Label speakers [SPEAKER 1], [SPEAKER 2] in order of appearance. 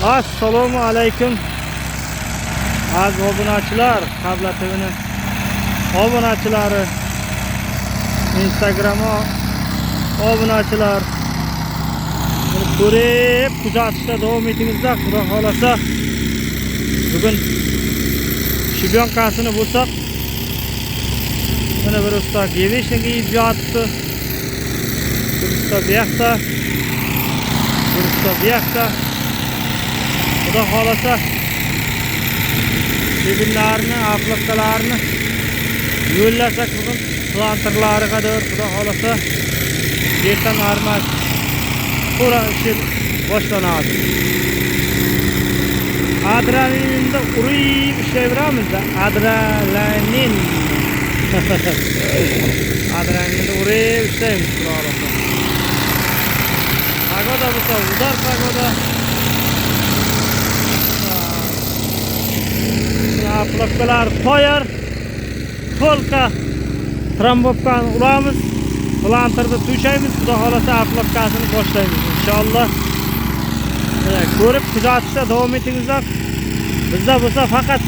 [SPEAKER 1] Assalomu alaykum. Az obunachilar, Qabla TV'ni obunachilari, Instagram obunachilar. Ko'rib, kuzatishda davom etingizlar, xudo xolasa. Bugun shibyonkasini bo'lsak, mana bir usta gevishniga yib yotibdi. Bir usta bu yoqda, bir usta bu yoqda. Xudo xolasa birbirlarini, afloqqalarini yo'llasak bugun planterlari qadar xudo xolasa ertan armas to'la ishi boshlanadi. Adrenalinda urib ishlayveramiz-da, adrenalin. Adrenalinda urib ishlaymiz xudo xolasa. Pagoda bo'lsa, udar pagoda. Afloqqalar toyar, polka, trombobkani uramiz, planterda to'shaymiz, xudo xolasa afloqqasini boshlaymiz inshaalloh. Ko'rib kuzatishda davom etingizlar. Bizda bo'lsa faqat